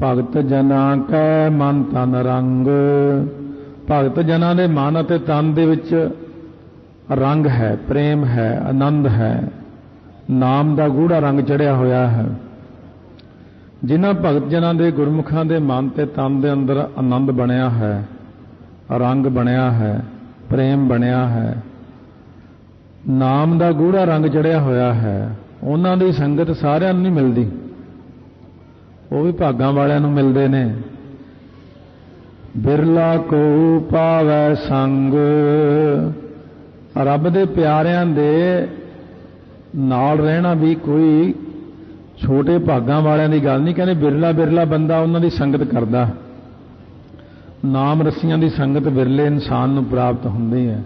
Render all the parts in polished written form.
भगत जना कै मन तन रंग। भगत जना दे मन अते तन दे विच रंग है, प्रेम है, आनंद है, नाम दा गूढ़ा रंग चढ़िया होया है। जिन्हां भगत जना दे गुरमुखां दे मन ते तन दे अंदर आनंद बनिया है, रंग बनिया है, प्रेम बनिया है, नाम दा गूढ़ा रंग चढ़िया होया है, उन्हां दी संगत सारिआं नूं नहीं मिलदी, वो भी भागां वालिआं नूं मिलदे ने। बिरला को पावै संग। रब दे प्यारिआं दे नाल रहना भी कोई छोटे भागां वालिआं दी गल नहीं। कहंदे बिरला बिरला बंदा उन्हां दी संगत करदा। नाम रस्सियां दी संगत बिरले इंसान नूं प्राप्त हुंदी है।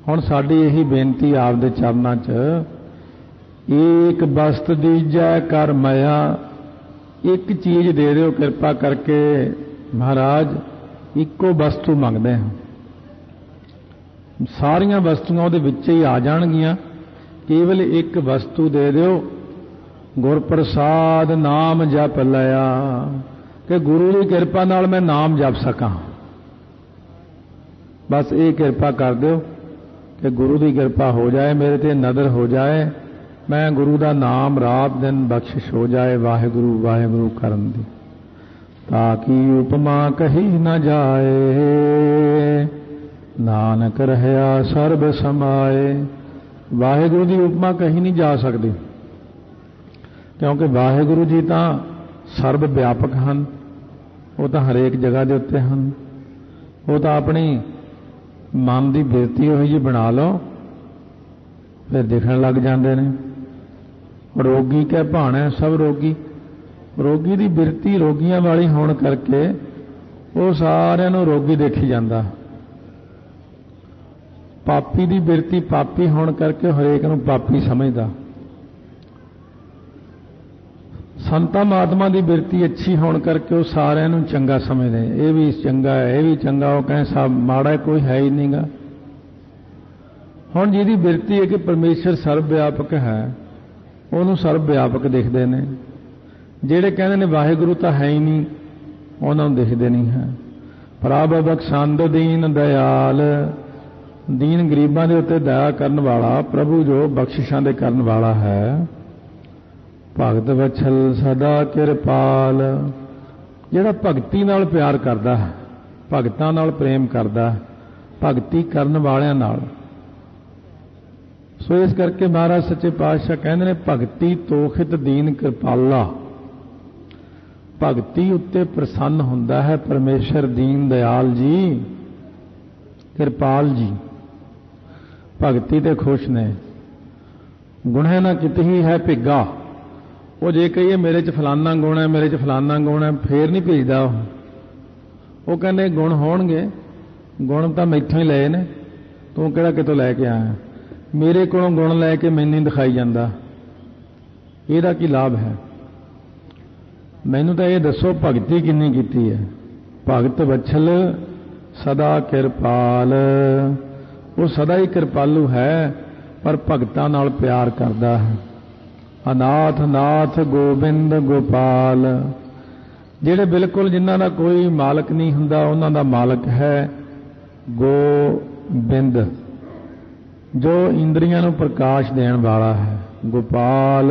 हुण साडी यही बेनती आप दे चरनां च, एक वस्त दीजै कर माया। एक चीज़ दे दिओ किरपा करके महाराज, इक्को वस्तु मंगदे हैं, सारियां वस्तुआं उहदे विच ही आ जाणगीआं, केवल एक वस्तु दे दिओ। गुरप्रसाद नाम जप लिया, कि गुरु की किरपा नाल मैं नाम जप सकां। बस ये किरपा कर दिओ कि गुरु की किरपा हो जाए, मेरे ते नदर हो जाए, मैं गुरु का नाम रात दिन बख्शिश हो जाए, वाहिगुरु वाहिगुरु करन दी, ताकि उपमा कही न जाए, नानक रहया सर्ब समाए। वाहिगुरु की उपमा कहीं नहीं जा सकती, क्योंकि वाहिगुरु जी तो सर्व व्यापक हैं, वो तो हरेक जगह के उत्ते हैं। वो तो अपनी मन की बिरती उही जी बना लो, फिर दिखण लग जाते हैं। रोगी कै भाणे सब रोगी। रोगी की बिरती रोगियां वाली होने करके वो सारिਆਂ ਨੂੰ रोगी देखी जाता। पापी की बिरती पापी होने करके हरेक ਨੂੰ पापी समझदा। संतां महात्मा की बिरती अच्छी होने करके वो सारिਆਂ ਨੂੰ चंगा समझते। ये भी चंगा है, ये भी चंगा, वो कहें सब माड़ा कोई है ही नहीं गा। हुण जिहदी बिरती है कि परमेश्वर सर्वव्यापक है, ਉਹਨੂੰ ਸਰਬ ਵਿਆਪਕ ਦਿਖਦੇ ਨੇ। ਜਿਹੜੇ ਕਹਿੰਦੇ ਨੇ ਵਾਹਿਗੁਰੂ ਤਾਂ ਹੈ ਹੀ ਨਹੀਂ, ਉਹਨਾਂ ਨੂੰ ਦਿਖਦੇ ਨਹੀਂ ਹੈ। ਪ੍ਰਭ ਬਖਸ਼ੰਦ ਦੀਨ ਦਇਆਲ। ਦੀਨ ਗਰੀਬਾਂ ਦੇ ਉੱਤੇ ਦਇਆ ਕਰਨ ਵਾਲਾ ਪ੍ਰਭੂ ਜੋ ਬਖਸ਼ਿਸ਼ਾਂ ਦੇ ਕਰਨ ਵਾਲਾ ਹੈ। ਭਗਤ ਵਛਲ ਸਦਾ ਕਿਰਪਾਲ। ਜਿਹੜਾ ਭਗਤੀ ਨਾਲ ਪਿਆਰ ਕਰਦਾ ਹੈ, ਭਗਤਾਂ ਨਾਲ ਪ੍ਰੇਮ ਕਰਦਾ ਹੈ, ਭਗਤੀ ਕਰਨ ਵਾਲਿਆਂ ਨਾਲ। सो इस करके महाराज सच्चे पातशाह कहते हैं, भगती तोखित दीन कृपाला। भगती उत्ते प्रसन्न हुंदा है परमेश्वर दीन दयाल जी, कृपाल जी। भगती ते खुश ने। गुणे ना कित ही है भिगा। वो जे कहिए मेरे च फलाना गुण है, मेरे च फलाना गुण है, फिर नहीं भेजदा। वो कहने गुण होणगे, गुण तो मैथों ही लए ने, तू किहड़ा कितों लैके आया। मेरे को गुण लैके मैनू दिखाई जाता, ਇਹਦਾ की लाभ है। मैनू तो ये दसो भगती किन्नी कीती है। भगत वछल सदा किरपाल। वो सदा ही कृपालू है, पर भगतां नाल प्यार करता है। अनाथ नाथ गोबिंद गोपाल। जिहड़े बिल्कुल जिन्हां दा कोई मालक नहीं हुंदा, उन्हां दा मालक है गोबिंद, जो इंद्रियां नूं प्रकाश देण वाला है। गोपाल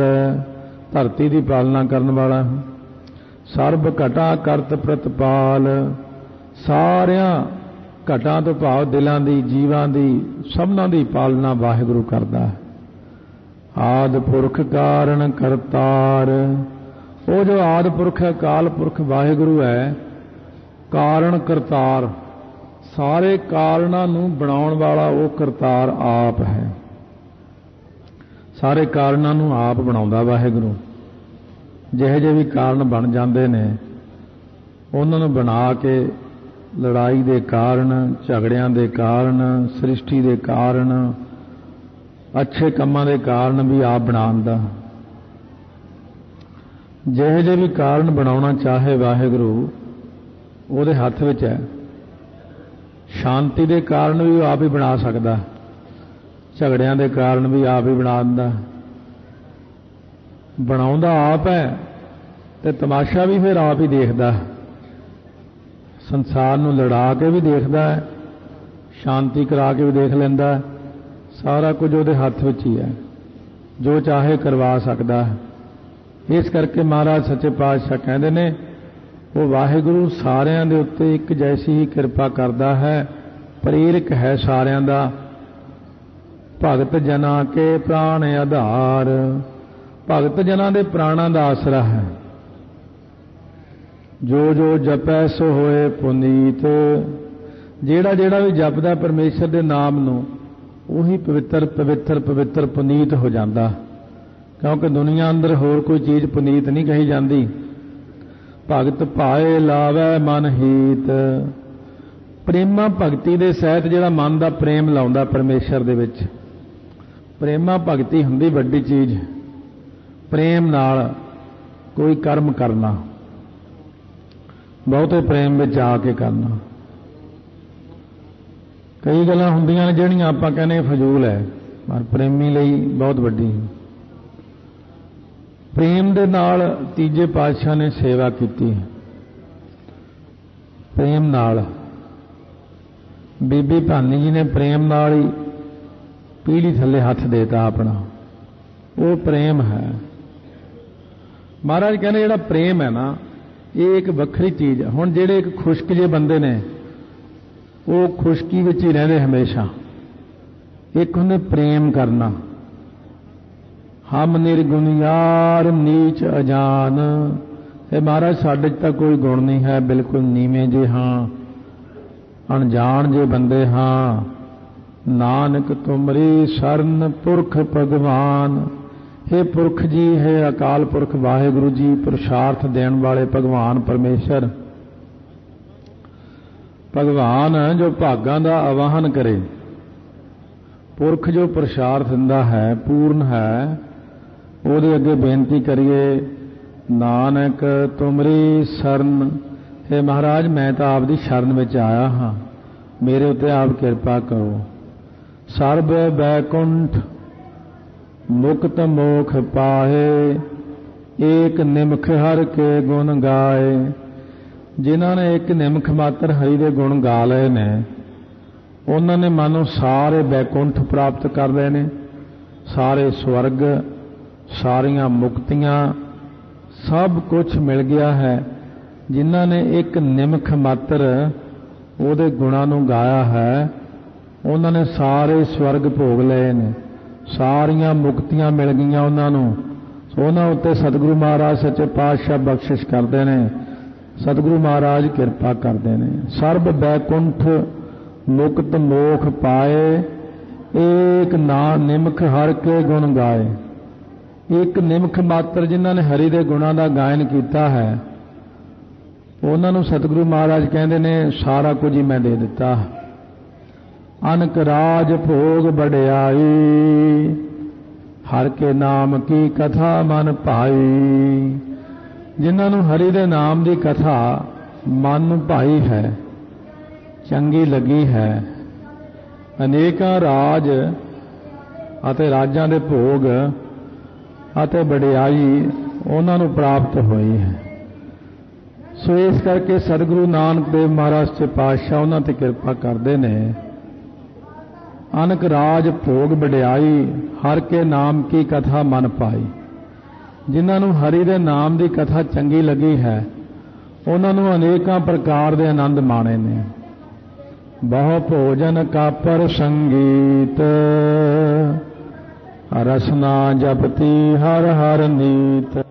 धरती की पालना करन वाला है। सर्ब घटा करत प्रतिपाल। सारियां घटां तो भाव दिलां दी, जीवां दी, सबनां दी पालना वाहिगुरु करदा है। आदि पुरख कारण करतार। वो जो आदि पुरख है, काल पुरख वाहिगुरु है, कारण करतार। सारे कारणों नूं बनाउण वाला वो करतार आप है। सारे कारणों नूं आप बनाउंदा वाहिगुरू। जिहे जे भी कारण बन जाते हैं, उन्होंने बना के लड़ाई के कारण, झगड़ियां के कारण, सृष्टि के कारण, अच्छे कामां के कारण भी आप बनांदा। जिहे जे भी कारण बनाउणा चाहे वाहिगुरू, उहदे हत्थ विच है। शांति के कारण भी आप ही बना सकता, झगड़ियां के कारण भी आप ही बना दिंदा। बनाउंदा आप है, ਤੇ ਤਮਾਸ਼ਾ ਵੀ ਫਿਰ ਆਪ ਹੀ ਦੇਖਦਾ, ਸੰਸਾਰ ਨੂੰ ਲੜਾ ਕੇ ਵੀ ਦੇਖਦਾ ਹੈ, ਸ਼ਾਂਤੀ ਕਰਾ ਕੇ ਵੀ ਦੇਖ ਲੈਂਦਾ, ਸਾਰਾ ਕੁਝ ਉਹਦੇ ਹੱਥ ਵਿੱਚ ਹੀ ਹੈ, ਜੋ ਚਾਹੇ ਕਰਵਾ ਸਕਦਾ ਹੈ। ਇਸ ਕਰਕੇ ਮਹਾਰਾਜ ਸੱਚੇ ਪਾਤਸ਼ਾਹ ਕਹਿੰਦੇ ਨੇ, ਉਹ ਵਾਹਿਗੁਰੂ ਸਾਰਿਆਂ ਦੇ ਉੱਤੇ ਇੱਕ ਜੈਸੀ ਹੀ ਕਿਰਪਾ ਕਰਦਾ ਹੈ, ਪ੍ਰੇਰਕ ਹੈ ਸਾਰਿਆਂ ਦਾ। ਭਗਤ ਜਨਾਂ ਕੇ ਪ੍ਰਾਣ ਆਧਾਰ, ਭਗਤ ਜਨਾਂ ਦੇ ਪ੍ਰਾਣਾਂ ਦਾ ਆਸਰਾ ਹੈ। ਜੋ ਜੋ ਜਪੈ ਸੋ ਹੋਏ ਪੁਨੀਤ, ਜਿਹੜਾ ਜਿਹੜਾ ਵੀ ਜਪਦਾ ਪਰਮੇਸ਼ਰ ਦੇ ਨਾਮ ਨੂੰ, ਉਹੀ ਪਵਿੱਤਰ ਪਵਿੱਤਰ ਪਵਿੱਤਰ ਪੁਨੀਤ ਹੋ ਜਾਂਦਾ। ਕਿਉਂਕਿ ਦੁਨੀਆ ਅੰਦਰ ਹੋਰ ਕੋਈ ਚੀਜ਼ ਪੁਨੀਤ ਨਹੀਂ ਕਹੀ ਜਾਂਦੀ। ਭਗਤ ਭਾਏ ਲਾਵੈ ਮਨ ਹੀਤ, ਪ੍ਰੇਮਾ ਭਗਤੀ ਦੇ ਸਹਿਤ ਜਿਹੜਾ ਮਨ ਦਾ ਪ੍ਰੇਮ ਲਾਉਂਦਾ ਪਰਮੇਸ਼ਰ ਦੇ ਵਿੱਚ, ਪ੍ਰੇਮਾ ਭਗਤੀ ਹੁੰਦੀ ਵੱਡੀ ਚੀਜ਼। ਪ੍ਰੇਮ ਨਾਲ ਕੋਈ ਕਰਮ ਕਰਨਾ, ਬਹੁਤੇ ਪ੍ਰੇਮ ਵਿੱਚ ਆ ਕੇ ਕਰਨਾ। ਕਈ ਗੱਲਾਂ ਹੁੰਦੀਆਂ ਨੇ ਜਿਹੜੀਆਂ ਆਪਾਂ ਕਹਿੰਦੇ ਫਜ਼ੂਲ ਹੈ, ਪਰ ਪ੍ਰੇਮੀ ਲਈ ਬਹੁਤ ਵੱਡੀ। ਪ੍ਰੇਮ ਦੇ ਨਾਲ ਤੀਜੇ ਪਾਤਸ਼ਾਹ ਨੇ ਸੇਵਾ ਕੀਤੀ, ਪ੍ਰੇਮ ਨਾਲ। ਬੀਬੀ ਭਾਨੀ ਜੀ ਨੇ ਪ੍ਰੇਮ ਨਾਲ ਹੀ ਪੀੜੀ ਥੱਲੇ ਹੱਥ ਦੇਤਾ ਆਪਣਾ, ਉਹ ਪ੍ਰੇਮ ਹੈ। ਮਹਾਰਾਜ ਕਹਿੰਦੇ ਜਿਹੜਾ ਪ੍ਰੇਮ ਹੈ ਨਾ, ਇਹ ਇੱਕ ਵੱਖਰੀ ਚੀਜ਼ ਹੈ। ਹੁਣ ਜਿਹੜੇ ਇੱਕ ਖੁਸ਼ਕ ਜਿਹੇ ਬੰਦੇ ਨੇ, ਉਹ ਖੁਸ਼ਕੀ ਵਿੱਚ ਹੀ ਰਹਿੰਦੇ ਹਮੇਸ਼ਾ। ਇੱਕ ਹੁੰਦੇ ਪ੍ਰੇਮ ਕਰਨਾ, ਹਮ ਨਿਰਗੁਣ ਯਾਰ ਨੀਚ ਅਜਾਨ, ਇਹ ਮਹਾਰਾਜ ਸਾਡੇ 'ਚ ਤਾਂ ਕੋਈ ਗੁਣ ਨਹੀਂ ਹੈ, ਬਿਲਕੁਲ ਨੀਵੇਂ ਜੇ ਹਾਂ, ਅਣਜਾਣ ਜੇ ਬੰਦੇ ਹਾਂ। ਨਾਨਕ ਤੁਮਰੀ ਸ਼ਰਨ ਪੁਰਖ ਭਗਵਾਨ, हे ਪੁਰਖ ਜੀ, ਹੈ ਅਕਾਲ ਪੁਰਖ ਵਾਹਿਗੁਰੂ ਜੀ, ਪੁਰਸ਼ਾਰਥ ਦੇਣ ਵਾਲੇ ਭਗਵਾਨ ਪਰਮੇਸ਼ਰ। ਭਗਵਾਨ ਜੋ ਭਾਗਾਂ ਦਾ ਆਵਾਹਨ ਕਰੇ, ਪੁਰਖ ਜੋ ਪੁਰਸ਼ਾਰਥ ਦਿੰਦਾ ਹੈ, ਪੂਰਨ ਹੈ, ਉਹਦੇ ਅੱਗੇ ਬੇਨਤੀ ਕਰੀਏ, ਨਾਨਕ ਤੁਮਰੀ ਸ਼ਰਨ, हे ਮਹਾਰਾਜ ਮੈਂ ਤਾਂ ਆਪ ਦੀ ਸ਼ਰਨ ਵਿੱਚ ਆਇਆ ਹਾਂ, ਮੇਰੇ ਉੱਤੇ ਆਪ ਕਿਰਪਾ ਕਰੋ। ਸਰਬ ਬੈਕੁੰਠ ਮੁਕਤ ਮੋਖ ਪਾਏ, ਏਕ ਨਿਮਖ ਹਰ ਕੇ ਗੁਣ ਗਾਏ। ਜਿਨ੍ਹਾਂ ਨੇ ਇੱਕ ਨਿਮਖ ਮਾਤਰ ਹਰੀ ਦੇ ਗੁਣ ਗਾ ਲਏ ਨੇ, ਉਹਨਾਂ ਨੇ ਮਾਨੋ ਸਾਰੇ ਬੈਕੁੰਠ ਪ੍ਰਾਪਤ ਕਰ ਲਏ ਨੇ, ਸਾਰੇ ਸਵਰਗ, ਸਾਰੀਆਂ ਮੁਕਤੀਆਂ, ਸਭ ਕੁਝ ਮਿਲ ਗਿਆ ਹੈ। ਜਿਨ੍ਹਾਂ ਨੇ ਇੱਕ ਨਿਮਖ ਮਾਤਰ ਉਹਦੇ ਗੁਣਾਂ ਨੂੰ ਗਾਇਆ ਹੈ, ਉਹਨਾਂ ਨੇ ਸਾਰੇ ਸਵਰਗ ਭੋਗ ਲਏ ਨੇ, ਸਾਰੀਆਂ ਮੁਕਤੀਆਂ ਮਿਲ ਗਈਆਂ ਉਹਨਾਂ ਨੂੰ। ਉਹਨਾਂ ਉੱਤੇ ਸਤਿਗੁਰੂ ਮਹਾਰਾਜ ਸੱਚੇ ਪਾਤਸ਼ਾਹ ਬਖਸ਼ਿਸ਼ ਕਰਦੇ ਨੇ, ਸਤਿਗੁਰੂ ਮਹਾਰਾਜ ਕਿਰਪਾ ਕਰਦੇ ਨੇ। ਸਰਬ ਬੈਕੁੰਠ ਮੁਕਤ ਮੋਖ ਪਾਏ, ਏਕ ਨਾ ਨਿਮਖ ਹਰ ਕੇ ਗੁਣ ਗਾਏ। ਇੱਕ ਨਿਮਖ ਮਾਤਰ ਜਿਨ੍ਹਾਂ ਨੇ ਹਰੀ ਦੇ ਗੁਣਾਂ ਦਾ ਗਾਇਨ ਕੀਤਾ ਹੈ, ਉਹਨਾਂ ਨੂੰ ਸਤਿਗੁਰੂ ਮਹਾਰਾਜ ਕਹਿੰਦੇ ਨੇ, ਸਾਰਾ ਕੁਝ ਹੀ ਮੈਂ ਦੇ ਦਿੱਤਾ। ਅਨਕ ਰਾਜ ਭੋਗ ਵਡਿਆਈ, ਹਰ ਕੇ ਨਾਮ ਕੀ ਕਥਾ ਮਨ ਭਾਈ। ਜਿਨ੍ਹਾਂ ਨੂੰ ਹਰੀ ਦੇ ਨਾਮ ਦੀ ਕਥਾ ਮਨ ਨੂੰ ਭਾਈ ਹੈ, ਚੰਗੀ ਲੱਗੀ ਹੈ, ਅਨੇਕਾਂ ਰਾਜ ਅਤੇ ਰਾਜਾਂ ਦੇ ਭੋਗ ਅਤੇ ਵਡਿਆਈ ਉਹਨਾਂ ਨੂੰ ਪ੍ਰਾਪਤ ਹੋਈ ਹੈ। ਸੋ ਇਸ ਕਰਕੇ ਸਤਿਗੁਰੂ ਨਾਨਕ ਦੇਵ ਮਹਾਰਾਜ ਸੱਚੇ ਪਾਤਸ਼ਾਹ ਉਹਨਾਂ ਤੇ ਕਿਰਪਾ ਕਰਦੇ ਨੇ। ਅਨਕ ਰਾਜ ਭੋਗ ਵਡਿਆਈ, ਹਰ ਕੇ ਨਾਮ ਕੀ ਕਥਾ ਮਨ ਪਾਈ। ਜਿਨ੍ਹਾਂ ਨੂੰ ਹਰੀ ਦੇ ਨਾਮ ਦੀ ਕਥਾ ਚੰਗੀ ਲੱਗੀ ਹੈ, ਉਹਨਾਂ ਨੂੰ ਅਨੇਕਾਂ ਪ੍ਰਕਾਰ ਦੇ ਆਨੰਦ ਮਾਣੇ ਨੇ। ਬਹੁ ਭੋਜਨ ਕਾਪਰ ਸੰਗੀਤ, ਰਸਨਾ ਜਪਤੀ ਹਰ ਹਰ ਨੀਤ।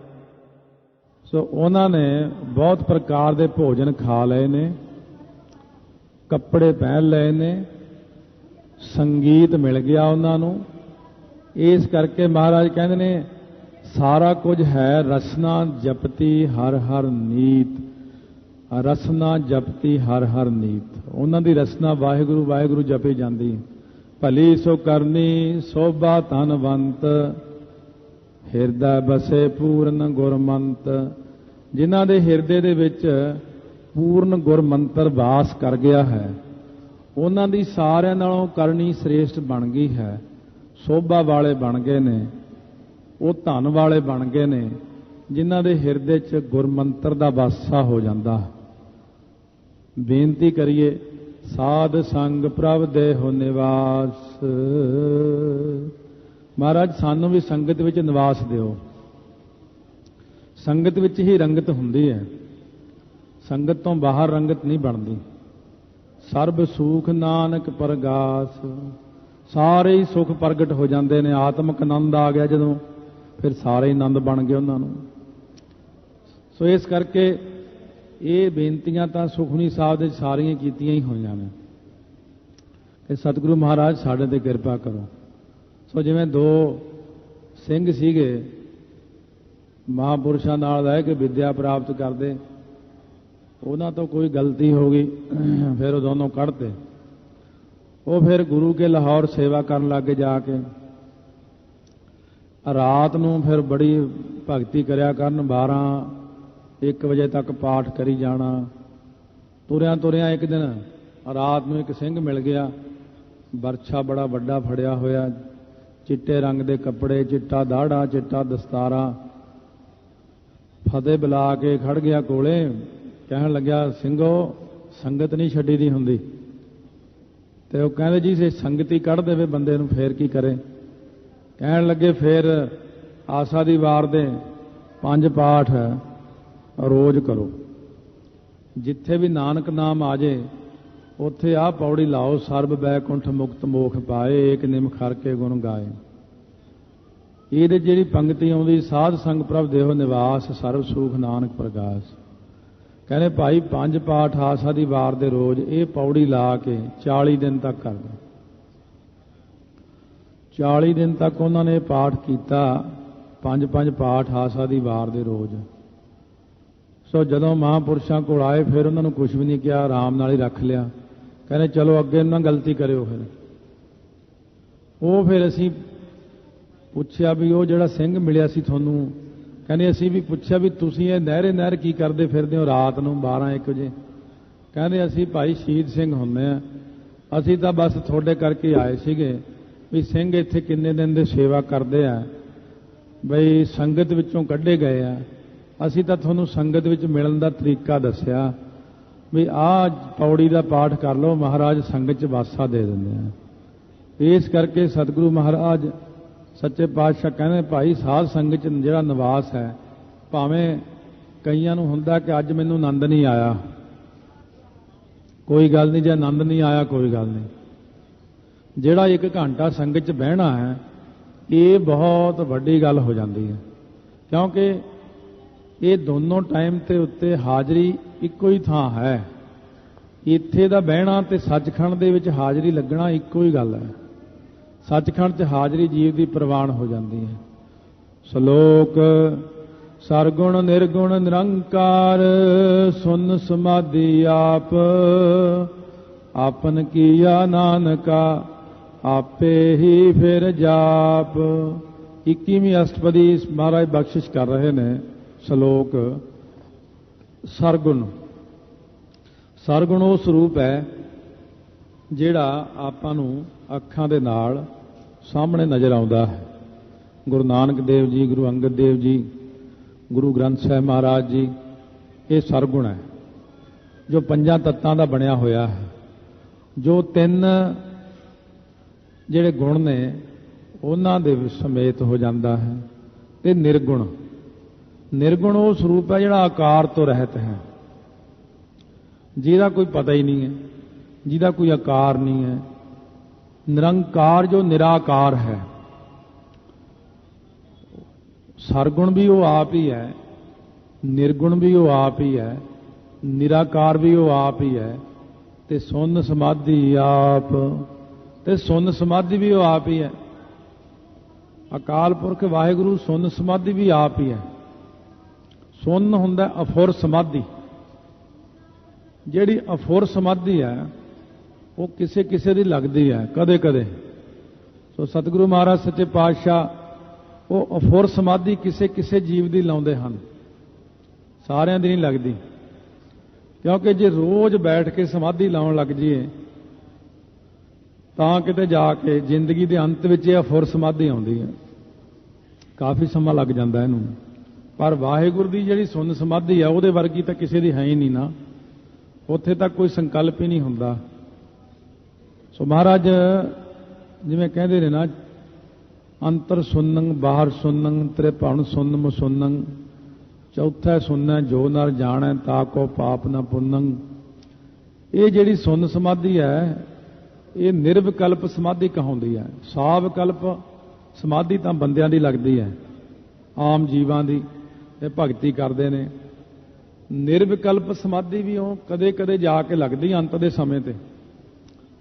ਸੋ ਉਹਨਾਂ ਨੇ ਬਹੁਤ ਪ੍ਰਕਾਰ ਦੇ ਭੋਜਨ ਖਾ ਲਏ ਨੇ, ਕੱਪੜੇ ਪਹਿਨ ਲਏ ਨੇ, ਸੰਗੀਤ ਮਿਲ ਗਿਆ ਉਹਨਾਂ ਨੂੰ। ਇਸ ਕਰਕੇ ਮਹਾਰਾਜ ਕਹਿੰਦੇ ਨੇ, ਸਾਰਾ ਕੁਝ ਹੈ, ਰਸਨਾ ਜਪਤੀ ਹਰ ਹਰ ਨੀਤ। ਰਸਨਾ ਜਪਤੀ ਹਰ ਹਰ ਨੀਤ, ਉਹਨਾਂ ਦੀ ਰਸਨਾ ਵਾਹਿਗੁਰੂ ਵਾਹਿਗੁਰੂ ਜਪੀ ਜਾਂਦੀ। ਭਲੀ ਸੋ ਕਰਨੀ ਸੋਭਾ ਧਨਵੰਤ, ਹਿਰਦੈ ਬਸੇ ਪੂਰਨ ਗੁਰਮੰਤ। ਜਿਨ੍ਹਾਂ ਦੇ ਹਿਰਦੇ ਦੇ ਵਿੱਚ ਪੂਰਨ ਗੁਰਮੰਤਰ ਵਾਸ ਕਰ ਗਿਆ ਹੈ, ਉਹਨਾਂ ਦੀ ਸਾਰਿਆਂ ਨਾਲੋਂ ਕਰਨੀ ਸ੍ਰੇਸ਼ਟ ਬਣ ਗਈ ਹੈ। ਸੋਭਾ ਵਾਲੇ ਬਣ ਗਏ ਨੇ, ਉਹ ਧਨ ਵਾਲੇ ਬਣ ਗਏ ਨੇ। ਜਿਨ੍ਹਾਂ ਦੇ ਹਿਰਦੇ 'ਚ ਗੁਰਮੰਤਰ ਦਾ ਵਾਸਾ ਹੋ ਜਾਂਦਾ। ਬੇਨਤੀ ਕਰੀਏ, ਸਾਧ ਸੰਗ ਪ੍ਰਭ ਦੇਹੁ ਨਿਵਾਸ। ਮਹਾਰਾਜ ਸਾਨੂੰ ਵੀ ਸੰਗਤ ਵਿੱਚ ਨਿਵਾਸ ਦਿਓ। ਸੰਗਤ ਵਿੱਚ ਹੀ ਰੰਗਤ ਹੁੰਦੀ ਹੈ, ਸੰਗਤ ਤੋਂ ਬਾਹਰ ਰੰਗਤ ਨਹੀਂ ਬਣਦੀ। ਸਰਬ ਸੁਖ ਨਾਨਕ ਪਰਗਾਸ। ਸਾਰੇ ਹੀ ਸੁਖ ਪ੍ਰਗਟ ਹੋ ਜਾਂਦੇ ਨੇ। ਆਤਮਿਕ ਆਨੰਦ ਆ ਗਿਆ ਜਦੋਂ, ਫਿਰ ਸਾਰੇ ਹੀ ਆਨੰਦ ਬਣ ਗਏ ਉਹਨਾਂ ਨੂੰ। ਸੋ ਇਸ ਕਰਕੇ ਇਹ ਬੇਨਤੀਆਂ ਤਾਂ ਸੁਖਮਨੀ ਸਾਹਿਬ ਦੇ ਸਾਰੀਆਂ ਕੀਤੀਆਂ ਹੀ ਹੋਈਆਂ ਨੇ ਕਿ ਸਤਿਗੁਰੂ ਮਹਾਰਾਜ ਸਾਡੇ ਤੇ ਕਿਰਪਾ ਕਰੋ। ਸੋ ਜਿਵੇਂ ਦੋ ਸਿੰਘ ਸੀਗੇ, ਮਹਾਂਪੁਰਸ਼ਾਂ ਨਾਲ ਰਹਿ ਕੇ ਵਿਦਿਆ ਪ੍ਰਾਪਤ ਕਰਦੇ, ਉਹਨਾਂ ਤੋਂ ਕੋਈ ਗਲਤੀ ਹੋ ਗਈ, ਫਿਰ ਉਹ ਦੋਨੋਂ ਕੱਢਤੇ। ਉਹ ਫਿਰ ਗੁਰੂ ਕੇ ਲਾਹੌਰ ਸੇਵਾ ਕਰਨ ਲੱਗੇ ਜਾ ਕੇ। ਰਾਤ ਨੂੰ ਫਿਰ ਬੜੀ ਭਗਤੀ ਕਰਿਆ ਕਰਨ, 12-1 ਵਜੇ ਤੱਕ ਪਾਠ ਕਰੀ ਜਾਣਾ। ਤੁਰਿਆਂ ਤੁਰਿਆਂ ਇੱਕ ਦਿਨ ਰਾਤ ਨੂੰ ਇੱਕ ਸਿੰਘ ਮਿਲ ਗਿਆ, ਬਰਛਾ ਬੜਾ ਵੱਡਾ ਫੜਿਆ ਹੋਇਆ, ਚਿੱਟੇ ਰੰਗ ਦੇ ਕੱਪੜੇ, ਚਿੱਟਾ ਦਾੜਾ, ਚਿੱਟਾ ਦਸਤਾਰਾ, ਫਤਿਹ ਬੁਲਾ ਕੇ ਖੜ ਗਿਆ ਕੋਲੇ। ਕਹਿਣ ਲੱਗਿਆ, ਸਿੰਘੋ ਸੰਗਤ ਨਹੀਂ ਛੱਡੀ ਦੀ ਹੁੰਦੀ। ਤੇ ਉਹ ਕਹਿੰਦੇ, ਜੀ ਜੇ ਸੰਗਤੀ ਕੱਢ ਦੇਵੇ ਬੰਦੇ ਨੂੰ ਫੇਰ ਕੀ ਕਰੇ? ਕਹਿਣ ਲੱਗੇ, ਫੇਰ ਆਸਾ ਦੀ ਵਾਰ ਦੇ 5 ਪਾਠ ਰੋਜ਼ ਕਰੋ। ਜਿੱਥੇ ਵੀ ਨਾਨਕ ਨਾਮ ਆ ਜੇ ਉੱਥੇ ਆਹ ਪੌੜੀ ਲਾਓ, ਸਰਬ ਬੈਕੁੰਠ ਮੁਕਤ ਮੋਖ ਪਾਏ, ਏਕ ਨਿਮਖ ਹਰਿ ਕੇ ਗੁਣ ਗਾਏ। ਇਹਦੇ ਜਿਹੜੀ ਪੰਕਤੀ ਆਉਂਦੀ, ਸਾਧ ਸੰਗ ਪ੍ਰਭ ਦੇਹੁ ਨਿਵਾਸ, ਸਰਬ ਸੁਖ ਨਾਨਕ ਪ੍ਰਗਾਸ। ਕਹਿੰਦੇ ਭਾਈ 5 ਪਾਠ ਆਸਾ ਦੀ ਵਾਰ ਦੇ ਰੋਜ਼ ਇਹ ਪੌੜੀ ਲਾ ਕੇ 40 ਦਿਨ ਤੱਕ ਕਰ ਦਿਓ। 40 ਦਿਨ ਤੱਕ ਉਹਨਾਂ ਨੇ ਪਾਠ ਕੀਤਾ, 5-5 ਪਾਠ ਆਸਾ ਦੀ ਵਾਰ ਦੇ ਰੋਜ਼। ਸੋ ਜਦੋਂ ਮਹਾਂਪੁਰਸ਼ਾਂ ਕੋਲ ਆਏ, ਫਿਰ ਉਹਨਾਂ ਨੂੰ ਕੁਝ ਵੀ ਨਹੀਂ ਕਿਹਾ, ਆਰਾਮ ਨਾਲ ਹੀ ਰੱਖ ਲਿਆ। ਕਹਿੰਦੇ ਚਲੋ ਅੱਗੇ ਨਾ ਗਲਤੀ ਕਰਿਓ। ਫਿਰ ਅਸੀਂ ਪੁੱਛਿਆ ਵੀ ਉਹ ਜਿਹੜਾ ਸਿੰਘ ਮਿਲਿਆ ਸੀ ਤੁਹਾਨੂੰ, ਕਹਿੰਦੇ ਅਸੀਂ ਵੀ ਪੁੱਛਿਆ ਵੀ ਤੁਸੀਂ ਇਹ ਨਹਿਰ ਕੀ ਕਰਦੇ ਫਿਰਦੇ ਹੋ ਰਾਤ ਨੂੰ 12-1 ਵਜੇ? ਕਹਿੰਦੇ ਅਸੀਂ ਭਾਈ ਸ਼ਹੀਦ ਸਿੰਘ ਹੁੰਦੇ ਆ, ਅਸੀਂ ਤਾਂ ਬਸ ਤੁਹਾਡੇ ਕਰਕੇ ਆਏ ਸੀਗੇ ਵੀ ਸਿੰਘ ਇੱਥੇ ਕਿੰਨੇ ਦਿਨ ਦੇ ਸੇਵਾ ਕਰਦੇ ਆ, ਬਈ ਸੰਗਤ ਵਿੱਚੋਂ ਕੱਢੇ ਗਏ ਆ, ਅਸੀਂ ਤਾਂ ਤੁਹਾਨੂੰ ਸੰਗਤ ਵਿੱਚ ਮਿਲਣ ਦਾ ਤਰੀਕਾ ਦੱਸਿਆ ਵੀ ਆਹ ਪੌੜੀ ਦਾ ਪਾਠ ਕਰ ਲਓ, ਮਹਾਰਾਜ ਸੰਗਤ 'ਚ ਵਾਸਾ ਦੇ ਦਿੰਦੇ ਆ। ਇਸ ਕਰਕੇ ਸਤਿਗੁਰੂ ਮਹਾਰਾਜ ਸੱਚੇ ਪਾਤਸ਼ਾਹ ਕਹਿੰਦੇ ਭਾਈ ਸਾਧ ਸੰਗਤ 'ਚ ਜਿਹੜਾ ਨਿਵਾਸ ਹੈ, ਭਾਵੇਂ ਕਈਆਂ ਨੂੰ ਹੁੰਦਾ ਕਿ ਅੱਜ ਮੈਨੂੰ ਆਨੰਦ ਨਹੀਂ ਆਇਆ, ਕੋਈ ਗੱਲ ਨਹੀਂ, ਜੇ ਆਨੰਦ ਨਹੀਂ ਆਇਆ ਕੋਈ ਗੱਲ ਨਹੀਂ। ਜਿਹੜਾ 1 ਘੰਟਾ ਸੰਗਤ 'ਚ ਬਹਿਣਾ ਹੈ, ਇਹ ਬਹੁਤ ਵੱਡੀ ਗੱਲ ਹੋ ਜਾਂਦੀ ਹੈ, ਕਿਉਂਕਿ ਇਹ ਦੋਨੋਂ ਟਾਈਮ ਤੇ ਉੱਤੇ ਹਾਜ਼ਰੀ ਇੱਕੋ ਹੀ ਥਾਂ ਹੈ। ਇੱਥੇ ਦਾ ਬਹਿਣਾ ਤੇ ਸੱਚਖੰਡ ਦੇ ਵਿੱਚ ਹਾਜ਼ਰੀ ਲੱਗਣਾ ਇੱਕੋ ਹੀ ਗੱਲ ਹੈ। ਸੱਚਖੰਡ 'ਚ ਹਾਜ਼ਰੀ ਜੀਵ ਦੀ ਪ੍ਰਵਾਨ ਹੋ ਜਾਂਦੀ ਹੈ। ਸ਼ਲੋਕ ਸਰਗੁਣ ਨਿਰਗੁਣ ਨਿਰੰਕਾਰ, ਸੁਨ ਸਮਾਧੀ ਆਪ, ਆਪਨ ਕੀਆ ਨਾਨਕਾ, ਆਪੇ ਹੀ ਫਿਰ ਜਾਪ। 21ਵੀਂ ਅਸ਼ਟਪਦੀ ਮਹਾਰਾਜ ਬਖਸ਼ਿਸ਼ ਕਰ ਰਹੇ ਨੇ। ਸ਼ਲੋਕ ਸਰਗੁਣ। ਸਰਗੁਣ ਉਹ ਸਰੂਪ ਹੈ ਜਿਹੜਾ ਆਪਾਂ ਨੂੰ ਅੱਖਾਂ ਦੇ ਨਾਲ ਸਾਹਮਣੇ ਨਜ਼ਰ ਆਉਂਦਾ ਹੈ। ਗੁਰੂ ਨਾਨਕ ਦੇਵ ਜੀ, ਗੁਰੂ ਅੰਗਦ ਦੇਵ ਜੀ, ਗੁਰੂ ਗ੍ਰੰਥ ਸਾਹਿਬ ਮਹਾਰਾਜ ਜੀ, ਇਹ ਸਰਗੁਣ ਹੈ ਜੋ 5 ਤੱਤਾਂ ਦਾ ਬਣਿਆ ਹੋਇਆ ਹੈ। ਜੋ 3 ਜਿਹੜੇ ਗੁਣ ਨੇ ਉਹਨਾਂ ਦੇ ਸਮੇਤ ਹੋ ਜਾਂਦਾ ਹੈ। ਤੇ ਨਿਰਗੁਣ, ਨਿਰਗੁਣ ਉਹ ਸਰੂਪ ਹੈ ਜਿਹੜਾ ਆਕਾਰ ਤੋਂ ਰਹਿਤ ਹੈ, ਜਿਹਦਾ ਕੋਈ ਪਤਾ ਹੀ ਨਹੀਂ ਹੈ, ਜਿਹਦਾ ਕੋਈ ਆਕਾਰ ਨਹੀਂ ਹੈ। ਨਿਰੰਕਾਰ ਜੋ ਨਿਰਾਕਾਰ ਹੈ। ਸਰਗੁਣ ਵੀ ਉਹ ਆਪ ਹੀ ਹੈ, ਨਿਰਗੁਣ ਵੀ ਉਹ ਆਪ ਹੀ ਹੈ, ਨਿਰਾਕਾਰ ਵੀ ਉਹ ਆਪ ਹੀ ਹੈ, ਤੇ ਸੁੰਨ ਸਮਾਧੀ ਆਪ, ਤੇ ਸੁੰਨ ਸਮਾਧੀ ਵੀ ਉਹ ਆਪ ਹੀ ਹੈ। ਅਕਾਲ ਪੁਰਖ ਵਾਹਿਗੁਰੂ ਸੁੰਨ ਸਮਾਧੀ ਵੀ ਆਪ ਹੀ ਹੈ। ਸੁੰਨ ਹੁੰਦਾ ਅਫੁਰ ਸਮਾਧੀ। ਜਿਹੜੀ ਅਫੁਰ ਸਮਾਧੀ ਹੈ ਉਹ ਕਿਸੇ ਕਿਸੇ ਦੀ ਲੱਗਦੀ ਹੈ ਕਦੇ ਕਦੇ। ਸੋ ਸਤਿਗੁਰੂ ਮਹਾਰਾਜ ਸੱਚੇ ਪਾਤਸ਼ਾਹ ਉਹ ਅਫੁਰ ਸਮਾਧੀ ਕਿਸੇ ਕਿਸੇ ਜੀਵ ਦੀ ਲਾਉਂਦੇ ਹਨ, ਸਾਰਿਆਂ ਦੀ ਨਹੀਂ ਲੱਗਦੀ। ਕਿਉਂਕਿ ਜੇ ਰੋਜ਼ ਬੈਠ ਕੇ ਸਮਾਧੀ ਲਾਉਣ ਲੱਗ ਜਾਈਏ ਤਾਂ ਕਿਤੇ ਜਾ ਕੇ ਜ਼ਿੰਦਗੀ ਦੇ ਅੰਤ ਵਿੱਚ ਇਹ ਅਫੁਰ ਸਮਾਧੀ ਆਉਂਦੀ ਹੈ। ਕਾਫੀ ਸਮਾਂ ਲੱਗ ਜਾਂਦਾ ਇਹਨੂੰ। पर वाहिगुरू की जिहड़ी सुन समाधि है उहदे वर्गी तो किसी की है ही नहीं ना, उत्थे तक कोई संकल्प ही नहीं हुंदा। सो महाराज जिवें कहंदे ने ना, अंतर सुनन बाहर सुनन त्रिभुवन सुनम सुनन, चौथा सुनना जो नर जाणै ताको पाप न पुन्नन। ये जिहड़ी सुन समाधि है ये निर्विकल्प समाधि कहाउंदी है। साविकल्प समाधि तां बंदियां दी लगदी है, आम जीवां दी, ये भगती करते हैं। निर्विकल्प समाधि भी वो कदे कदे जाके लगती अंत दे समय ते,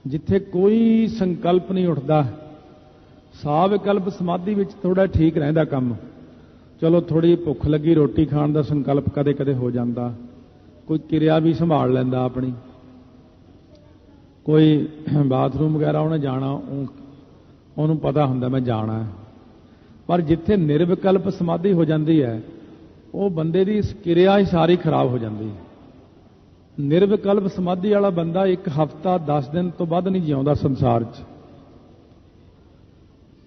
जिथे कोई संकल्प नहीं उठता। साविकल्प समाधि विच थोड़ा ठीक रहिंदा काम, चलो थोड़ी भुख लगी रोटी खाण दा संकल्प कदे कदे हो जाता, कोई किरिया भी संभाल लैंदा अपनी, कोई बाथरूम वगैरह उन्हें जाना उन्होंने पता हुंदा मैं जाना है। पर जिथे निर्विकल्प समाधि हो जाती है वो बंदे की किरिया ही सारी खराब हो जाती है। निर्विकल्प समाधि वाला बंदा एक हफ्ता 10 दिन तो बाद नहीं जिउंदा संसार च,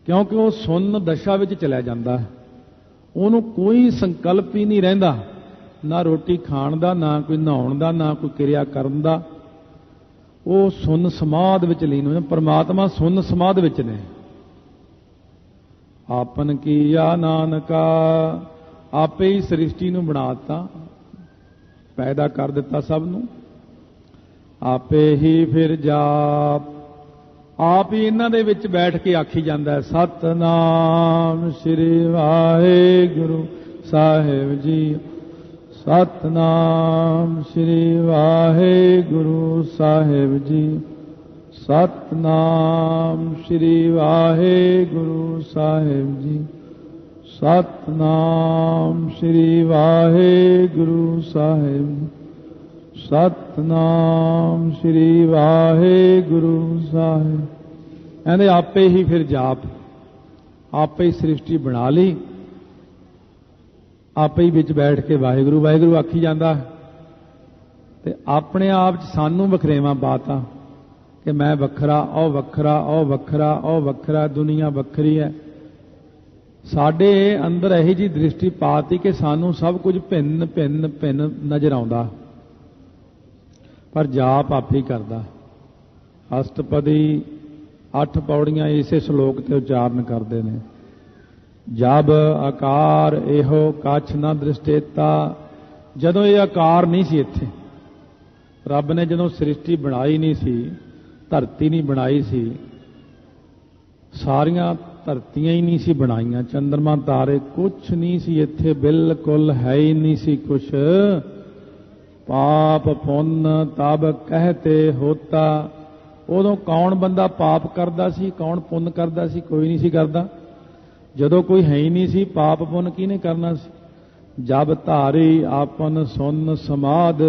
क्योंकि वो सुन दशा में चला जाता है। उन्होंने कोई संकल्प ही नहीं रहिंदा, ना रोटी खाण दा, ना कोई नहाउण दा, ना कोई किरिया करन दा। वो सुन समाध विच लीन हो, परमात्मा सुन समाध विच ने। आपन कीया नानका, आपे ही सृष्टि नूं बनाता, पैदा कर दिता सब नूं, आपे ही फिर जाप, आप ही इन्हां दे विच बैठ के आखी जांदा है सतनाम श्री वाहिगुरू साहिब जी, सतनाम श्री वाहिगुरू साहिब जी, सतनाम श्री वाहिगुरू साहिब जी, सतनाम श्री वाहिगुरू साहिब जी, सतनाम श्री वाहिगुरू साहिब। कहते आपे ही फिर जाप, आपे ही सृष्टि बना ली, आपे ही विच बैठ के वाहिगुरू वाहिगुरू आखी जाता है। ते अपने आप सानू वखरेवा पाता कि मैं वखरा, ओ वखरा, ओ वखरा, ओ वखरा, दुनिया वखरी है। साडे अंदर यही जी दृष्टि पाती कि सानू सब कुछ भिन्न भिन्न भिन्न नजर आउंदा, पर जाप आप ही करदा। अष्टपदी 8 पौड़ियां इसे श्लोक ते उच्चारण करते हैं। जब आकार एहो कछ न दृष्टेता, जदों ये आकार नहीं सी इत्थे, रब ने जदों सृष्टि बनाई नहीं सी, धरती नहीं बनाई सी, सारियां धरतियां ही नहीं सी बनाईयां, चंद्रमा तारे कुछ नहीं सी इत्थे, बिल्कुल है ही नहीं सी कुछ। पाप पुण्य तब कहते होता, उदों कौन बंदा पाप करदा सी, कौन पुण्य करदा सी? कोई नहीं सी करदा। जदों कोई है ही नहीं सी, पाप पुण्य किहने करना सी? जब धारी आपन सुन समाध,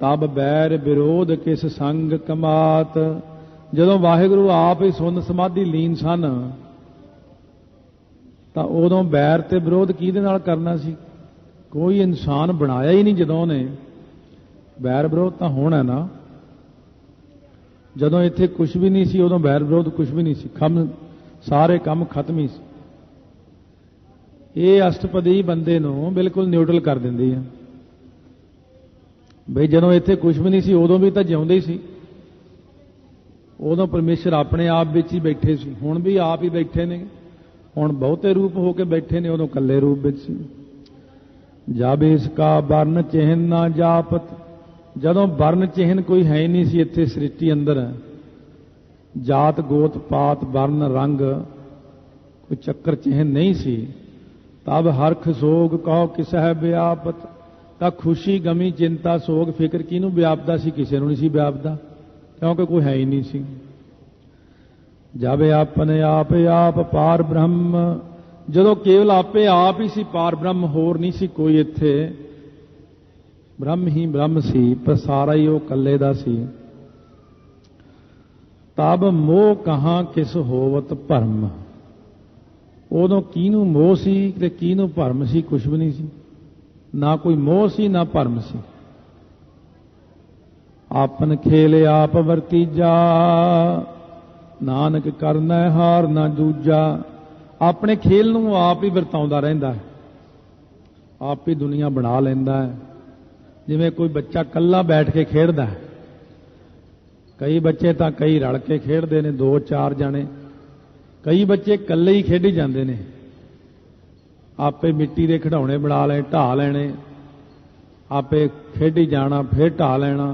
तब बैर विरोध किस संग कमात। जदों वाहिगुरू आप ही सुन समाधि लीन सन, तो उदों बैर ते विरोध किहदे नाल करना सी? कोई इंसान बनाया ही नहीं। जदों ने बैर विरोध तो होना ना, जदों इत्थे कुछ भी नहीं सी उदों बैर विरोध कुछ भी नहीं सी, सारे काम खत्म ही सी। ये अष्टपदी बंदे नूं बिल्कुल न्यूट्रल कर दिंदी है। बई जदों इत्थे कुछ भी नहीं सी उदों भी तो जिउंदे ही सी, उदों परमेश्वर अपने आप विच ही बैठे सी, हुण भी आप ही बैठे ने। हुण बहुते रूप होके बैठे ने, उदों कल्ले रूप विच सी। जब इसका वर्ण चिन्ह ना जापत, जदों वर्ण चिन्ह कोई है ही नहीं सी इत्थे सृष्टि अंदर, जात गोत पात वर्ण रंग कोई चक्कर चिन्ह नहीं सी। तब हरख सोग कहो किसह व्यापत, तां खुशी गमी चिंता सोग फिक्र किहनूं व्यापदा सी? किसी नूं नहीं सी व्यापदा, क्योंकि कोई है ही नहीं सी। जब अपने आप पार ब्रह्म, जदों केवल आपे आप ही सी पार ब्रह्म, होर नहीं सी कोई इत्थे, ब्रह्म ही ब्रह्म सी, पर सारा ही वो कल्ले दा सी। तब मोह कहां किस होवत भरम, उदों किहनूं मोह सी ते किहनूं भरम सी? कुछ भी नहीं सी, ना कोई मोह सी ना भरम सी। आपन खेले आप वरतीजा, नानक करना हार ना दूजा। अपने खेल नूं आप ही वरताउंदा रहिंदा है, आप ही दुनिया बना लेंदा है। जिवें कोई बच्चा कल्ला बैठ के खेडदा है, कई बच्चे तो कई रल के खेडते ने, 2-4 जने, कई बच्चे कल्ले ही खेडी जाते हैं। आपे मिट्टी के खिडौने बना ले, ढा लेने, आपे खेडी जाना, फिर ढा लेना।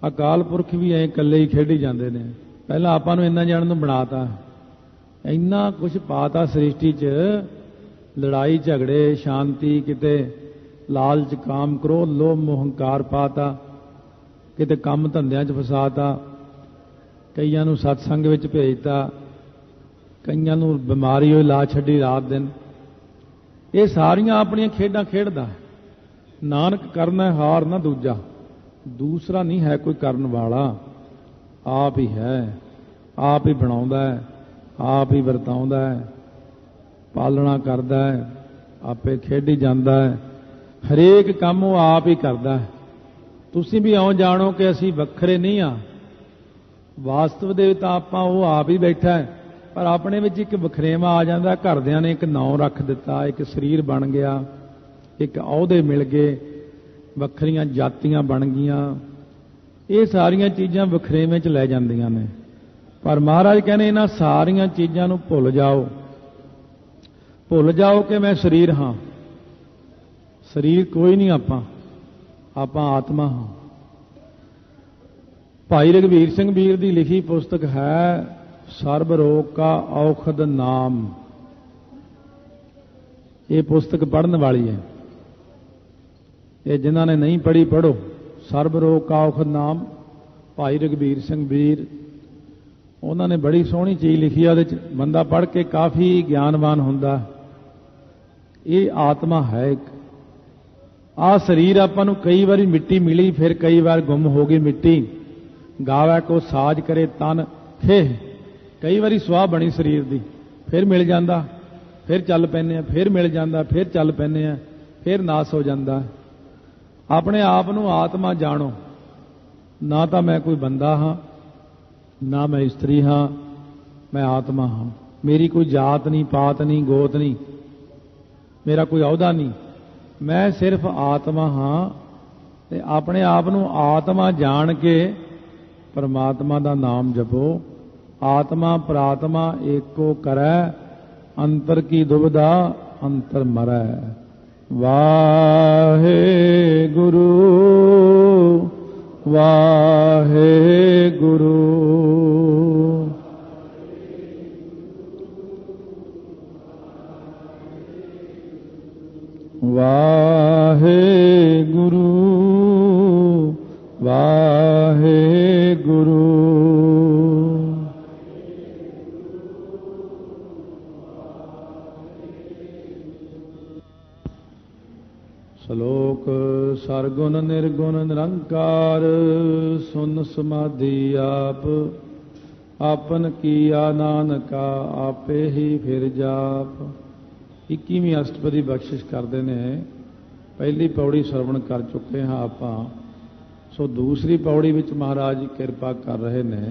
अकाल पुरख भी ऐ कल्ले ही खेडी जाते हैं। पहला आपां नूं इन्ना जाणन नूं बनाता, इन्ना कुछ पाता सृष्टि च, लड़ाई झगड़े, शांति, किते लालच, काम, क्रोध, लोभ, मोह, हंकार पाता, किते काम धंधियां च फसाता, कईयां नूं सत्संग विच भेजता, कईयां नूं बीमारी होई ला छड्डी रात दिन। ये सारियां अपनियां खेडां खेडदा। नानक करना हार ना दूजा, दूसरा नहीं है कोई करन वाला, आप ही है। आप ही बनाउंदा है, आप ही वरताउंदा है, पालना करदा है, आपे खेडी जांदा है, हरेक काम वो आप ही करदा है। तुसीं भी इउं जाणो कि असीं वखरे नहीं आ, वास्तव दे तां आपां वो आप ही बैठा है, पर अपने विच एक वखरेवा आ जांदा। घरदिਆਂ ने एक नाम रख दिता, एक शरीर बन गया, एक अहुदे मिल गए, वखरियां जातियां बन गईयां। ये सारियां चीज़ां वखरेवें च लै जांदियां ने। पर महाराज कहने इन्हां सारियां चीज़ां नूं भुल जाओ, भुल जाओ कि मैं शरीर हाँ। शरीर कोई नहीं, आपां आत्मा हाँ। भाई रघुवीर सिंह वीर की लिखी पुस्तक है सर्ब रोग का औखद नाम। ये पुस्तक पढ़ने वाली है, ये जिन्होंने ने नहीं पढ़ी पढ़ो। सर्ब रोग का औखद नाम, भाई रघुवीर सिंह वीर, उन्होंने बड़ी सोहनी चीज़ लिखी है। बंदा पढ़ के काफ़ी ज्ञानवान होंदा। ये आत्मा है एक। आ शरीर आपां नूं कई बारी मिट्टी मिली, फिर कई बार गुम हो गई मिट्टी। गावै को साज करे तन खे, कई बारी सुआह बनी शरीर दी, फिर मिल जाता, फिर चल पैने, फिर मिल जाता, फिर चल पैने, फिर नाश हो जाता। अपने आप नूं आत्मा जानो। ना तो मैं कोई बंदा हाँ, ना मैं इस्त्री हाँ, मैं आत्मा हाँ। मेरी कोई जात नहीं, पात नहीं, गोत नहीं, मेरा कोई अहुदा नहीं, मैं सिर्फ आत्मा हाँ। ते अपने आप नूं आत्मा जान के परमात्मा दा नाम जपो। आत्मा प्रात्मा एको करै, अंतर की दुविधा अंतर मरै। वाहे गुरु वाहे गुरु वाहे गुरु वाहे गुरु। श्लोक सरगुण निर्गुण निरंकार, सुन समाधि आप, आपन किया नानका आपे ही फिर जाप। 21ਵੀਂ अष्टपदी बख्शिश करते हैं। पहली पौड़ी श्रवण कर चुके हाँ आपां, सो दूसरी पौड़ी विच महाराज किरपा कर रहे ने।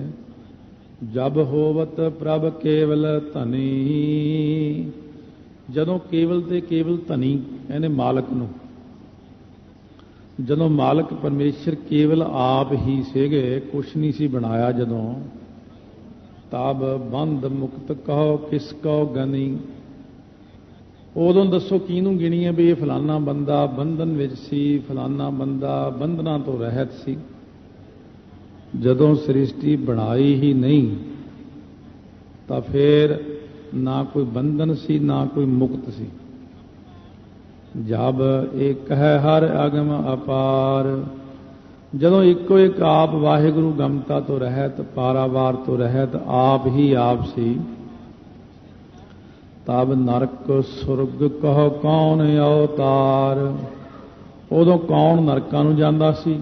जब होवत प्रभ केवल धनी, जदों केवल ते केवल धनी कहने मालक नूं, जदों मालक परमेश्वर केवल आप ही सीगे, कुछ नहीं सी बनाया जदों, तब बंध मुक्त कहो किसको गनी। उदों दसो किनूं गिणीए भी ये फलाना बंदा बंधन विच सी, फलाना बंदा बंधना तो रहत सी। जदों सृष्टि बनाई ही नहीं तो फिर ना कोई बंधन सी ना कोई मुक्त सी। जब एक है हर अगम अपार, जदों इको एक आप वाहिगुरु गमता तो रहत, पारावार तो रहत, आप ही आप सी। तब नरक सुरग कहो कौन अवतार, उदों कौन नरकां नूं जांदा सी,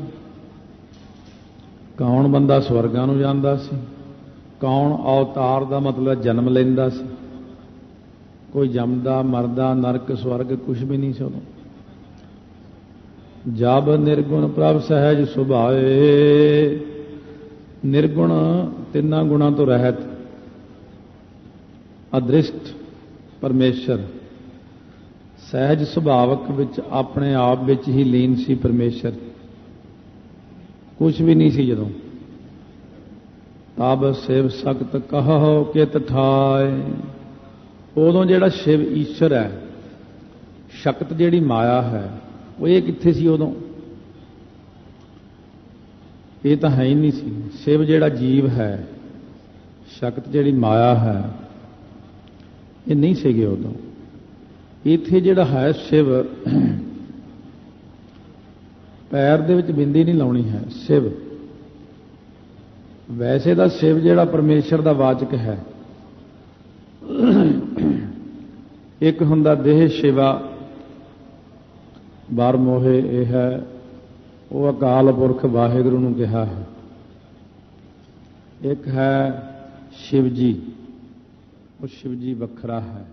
कौन बंदा स्वर्गां नूं जांदा सी, कौन अवतार दा मतलब जन्म लैंदा सी। कोई जमदा मरदा नरक स्वर्ग कुछ भी नहीं सी उदों। जब निर्गुण प्रभ सहज सुभाए, निर्गुण तिन्ना गुणा तो रहत, अदृष्ट परमेश्वर ਸਹਿਜ ਸੁਭਾਵਕ ਵਿੱਚ ਆਪਣੇ ਆਪ ਵਿੱਚ ਹੀ ਲੀਨ ਸੀ ਪਰਮੇਸ਼ਰ। ਕੁਛ ਵੀ ਨਹੀਂ ਸੀ ਜਦੋਂ। ਤਬ ਸ਼ਿਵ ਸਖਤ ਕਹੋ ਕਿਤ ਠਾਏ। ਉਦੋਂ ਜਿਹੜਾ ਸ਼ਿਵ ਈਸ਼ਰ ਹੈ, ਸ਼ਕਤ ਜਿਹੜੀ ਮਾਇਆ ਹੈ, ਉਹ ਇਹ ਕਿੱਥੇ ਸੀ ਉਦੋਂ? ਇਹ ਤਾਂ ਹੈ ਹੀ ਨਹੀਂ ਸੀ। ਸ਼ਿਵ ਜਿਹੜਾ ਜੀਵ ਹੈ, ਸ਼ਕਤ ਜਿਹੜੀ ਮਾਇਆ ਹੈ, ਇਹ ਨਹੀਂ ਸੀਗੇ ਉਦੋਂ। ਇੱਥੇ ਜਿਹੜਾ ਹੈ ਸ਼ਿਵ, ਪੈਰ ਦੇ ਵਿੱਚ ਬਿੰਦੀ ਨਹੀਂ ਲਾਉਣੀ ਹੈ। ਸ਼ਿਵ ਵੈਸੇ ਤਾਂ ਸ਼ਿਵ ਜਿਹੜਾ ਪਰਮੇਸ਼ਰ ਦਾ ਵਾਚਕ ਹੈ। ਇੱਕ ਹੁੰਦਾ ਦੇਹ ਸ਼ਿਵਾ ਬਾਰ ਮੋਹੇ, ਇਹ ਹੈ ਉਹ ਅਕਾਲ ਪੁਰਖ ਵਾਹਿਗੁਰੂ ਨੂੰ ਕਿਹਾ ਹੈ। ਇੱਕ ਹੈ ਸ਼ਿਵ ਜੀ, ਉਹ ਸ਼ਿਵ ਜੀ ਵੱਖਰਾ ਹੈ।